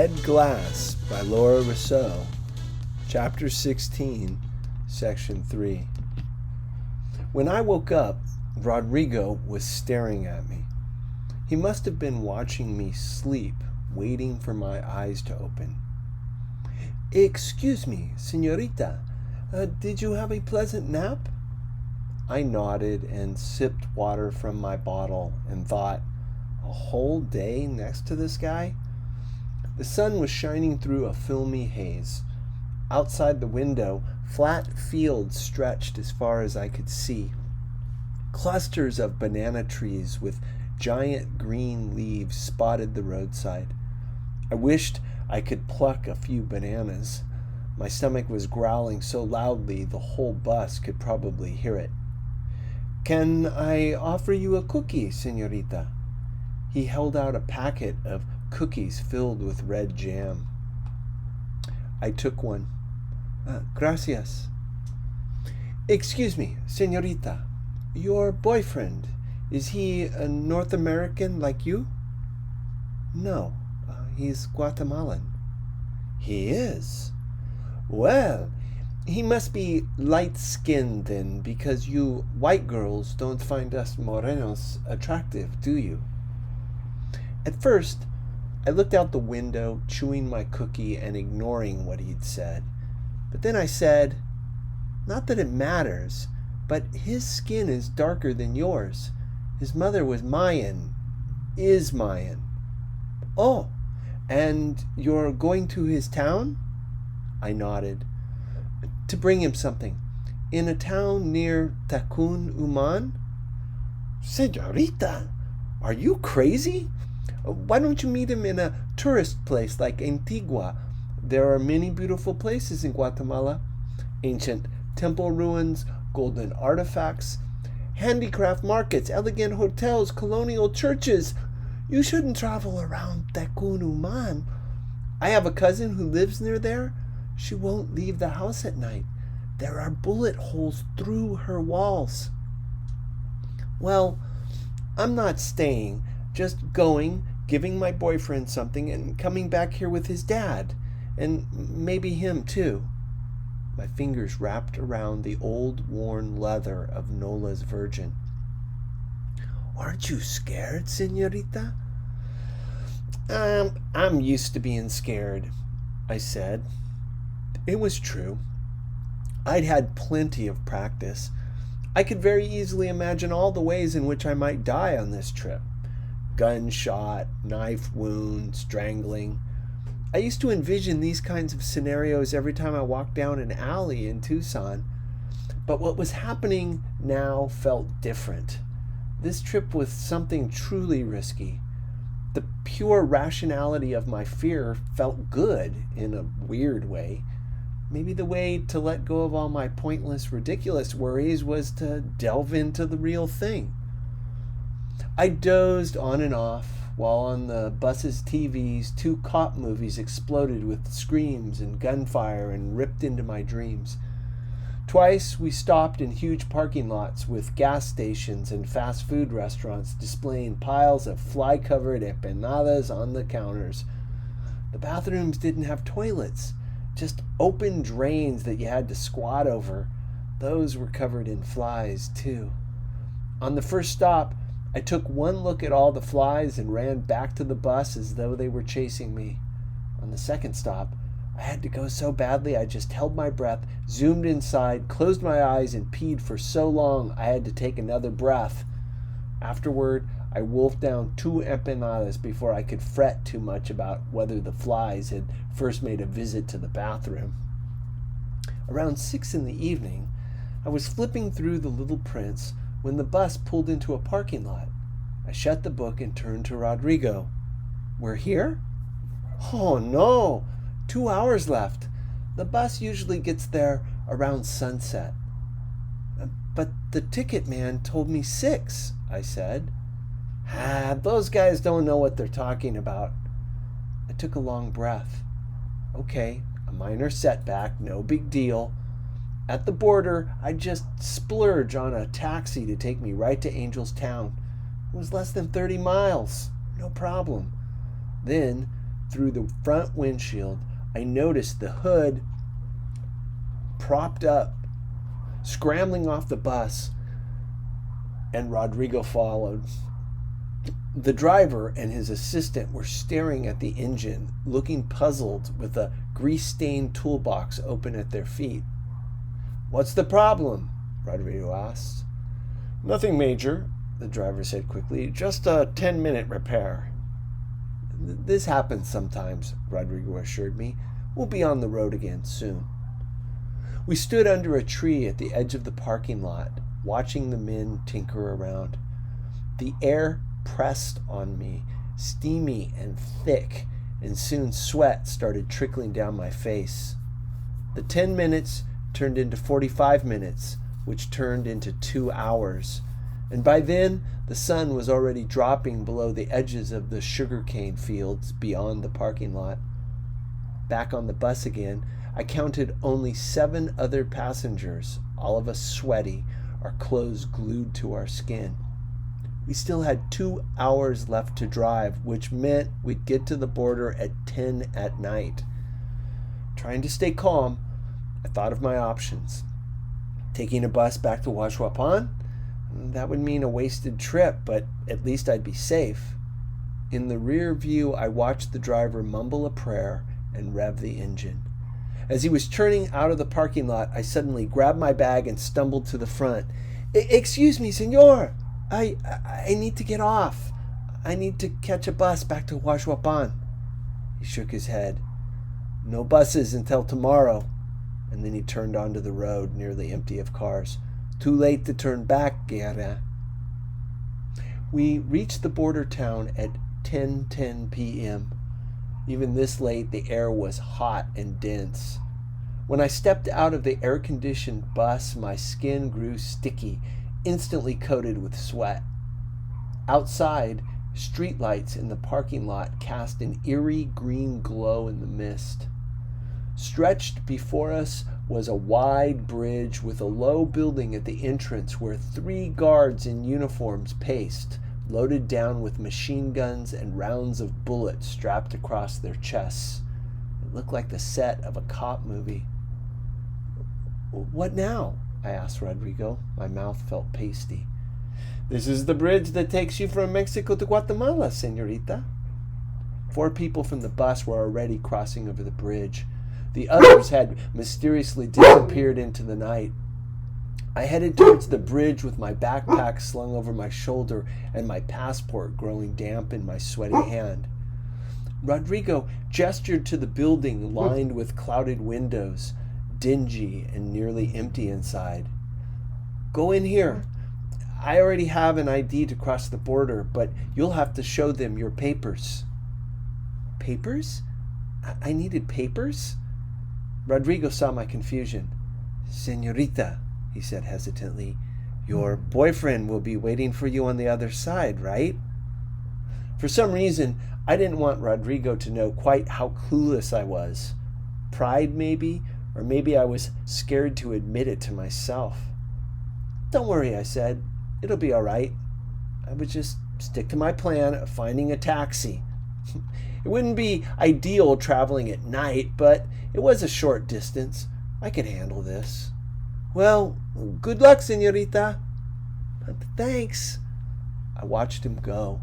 Red Glass by Laura Rousseau, Chapter 16, Section 3. When I woke up, Rodrigo was staring at me. He must have been watching me sleep, waiting for my eyes to open. "Excuse me, señorita, did you have a pleasant nap?" I nodded and sipped water from my bottle and thought, a whole day next to this guy? The sun was shining through a filmy haze. Outside the window, flat fields stretched as far as I could see. Clusters of banana trees with giant green leaves spotted the roadside. I wished I could pluck a few bananas. My stomach was growling so loudly the whole bus could probably hear it. "Can I offer you a cookie, señorita?" He held out a packet of cookies filled with red jam. I took one. Gracias. "Excuse me, señorita. Your boyfriend, is he a North American like you?" "No, he's Guatemalan." "He is? Well, he must be light-skinned then, because you white girls don't find us morenos attractive, do you?" At first, I looked out the window, chewing my cookie and ignoring what he'd said. But then I said, "Not that it matters, but his skin is darker than yours. His mother was Mayan, is Mayan." "Oh, and you're going to his town?" I nodded. "To bring him something. In a town near Tacun Uman." "Señorita, are you crazy? Why don't you meet him in a tourist place like Antigua? There are many beautiful places in Guatemala. Ancient temple ruins, golden artifacts, handicraft markets, elegant hotels, colonial churches. You shouldn't travel around Tacun Uman. I have a cousin who lives near there. She won't leave the house at night. There are bullet holes through her walls." "Well, I'm not staying, just going, giving my boyfriend something, and coming back here with his dad, and maybe him too." My fingers wrapped around the old worn leather of Nola's Virgin. "Aren't you scared, señorita?" I'm used to being scared," I said. It was true. I'd had plenty of practice. I could very easily imagine all the ways in which I might die on this trip. Gunshot, knife wound, strangling. I used to envision these kinds of scenarios every time I walked down an alley in Tucson. But what was happening now felt different. This trip was something truly risky. The pure rationality of my fear felt good in a weird way. Maybe the way to let go of all my pointless, ridiculous worries was to delve into the real thing. I dozed on and off, while on the bus's TVs, 2 cop movies exploded with screams and gunfire and ripped into my dreams. Twice we stopped in huge parking lots with gas stations and fast food restaurants displaying piles of fly-covered empanadas on the counters. The bathrooms didn't have toilets, just open drains that you had to squat over. Those were covered in flies, too. On the first stop, I took one look at all the flies and ran back to the bus as though they were chasing me. On the second stop, I had to go so badly I just held my breath, zoomed inside, closed my eyes, and peed for so long I had to take another breath. Afterward, I wolfed down 2 empanadas before I could fret too much about whether the flies had first made a visit to the bathroom. Around 6 in the evening, I was flipping through The Little Prince when the bus pulled into a parking lot. I shut the book and turned to Rodrigo. "We're here?" "Oh, no. 2 hours left. The bus usually gets there around sunset." "But the ticket man told me 6, I said. Those guys don't know what they're talking about." I took a long breath. Okay, a minor setback, no big deal. At the border, I'd just splurge on a taxi to take me right to Angel's Town. It was less than 30 miles. No problem. Then, through the front windshield, I noticed the hood propped up, scrambling off the bus, and Rodrigo followed. The driver and his assistant were staring at the engine, looking puzzled with a grease-stained toolbox open at their feet. "What's the problem?" Rodrigo asked. "Nothing major," the driver said quickly. "Just a 10-minute repair." "This happens sometimes," Rodrigo assured me. "We'll be on the road again soon." We stood under a tree at the edge of the parking lot, watching the men tinker around. The air pressed on me, steamy and thick, and soon sweat started trickling down my face. The 10 minutes turned into 45 minutes, which turned into 2 hours, and by then the sun was already dropping below the edges of the sugarcane fields beyond the parking lot. Back on the bus again, I counted only 7 other passengers, all of us sweaty, our clothes glued to our skin. We still had 2 hours left to drive, which meant we'd get to the border at 10 at night. Trying to stay calm, I thought of my options. Taking a bus back to Huachuapan? That would mean a wasted trip, but at least I'd be safe. In the rear view, I watched the driver mumble a prayer and rev the engine. As he was turning out of the parking lot, I suddenly grabbed my bag and stumbled to the front. "Excuse me, senor. I need to get off. I need to catch a bus back to Huachuapan." He shook his head. "No buses until tomorrow." And then he turned onto the road, nearly empty of cars. "Too late to turn back, Guerra." We reached the border town at 10:10 p.m. Even this late, the air was hot and dense. When I stepped out of the air-conditioned bus, my skin grew sticky, instantly coated with sweat. Outside, streetlights in the parking lot cast an eerie green glow in the mist. Stretched before us was a wide bridge with a low building at the entrance where 3 guards in uniforms paced, loaded down with machine guns and rounds of bullets strapped across their chests. It looked like the set of a cop movie. "What now?" I asked Rodrigo. My mouth felt pasty. "This is the bridge that takes you from Mexico to Guatemala, señorita." 4 people from the bus were already crossing over the bridge. The others had mysteriously disappeared into the night. I headed towards the bridge with my backpack slung over my shoulder and my passport growing damp in my sweaty hand. Rodrigo gestured to the building lined with clouded windows, dingy and nearly empty inside. "Go in here. I already have an ID to cross the border, but you'll have to show them your papers." "Papers? I needed papers?" Rodrigo saw my confusion. "Señorita," he said hesitantly, "your boyfriend will be waiting for you on the other side, right?" For some reason, I didn't want Rodrigo to know quite how clueless I was. Pride, maybe, or maybe I was scared to admit it to myself. "Don't worry," I said. "It'll be all right. I would just stick to my plan of finding a taxi." It wouldn't be ideal traveling at night, but it was a short distance. I could handle this. "Well, good luck, señorita." "Thanks." I watched him go.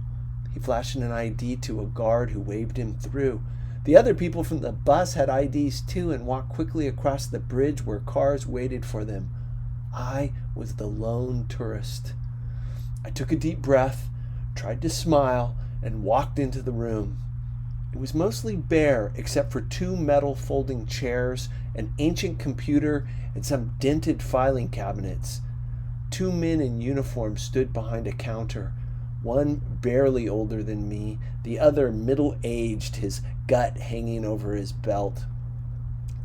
He flashed an ID to a guard who waved him through. The other people from the bus had IDs too and walked quickly across the bridge where cars waited for them. I was the lone tourist. I took a deep breath, tried to smile, and walked into the room. It was mostly bare except for 2 metal folding chairs, an ancient computer, and some dented filing cabinets. 2 men in uniform stood behind a counter, one barely older than me, the other middle-aged, his gut hanging over his belt.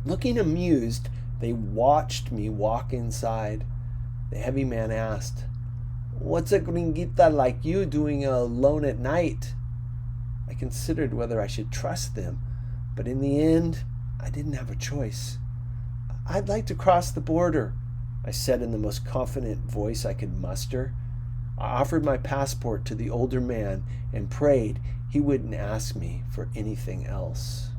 Looking amused, they watched me walk inside. The heavy man asked, "What's a gringuita like you doing alone at night?" I considered whether I should trust them, but in the end, I didn't have a choice. "I'd like to cross the border," I said in the most confident voice I could muster. I offered my passport to the older man and prayed he wouldn't ask me for anything else.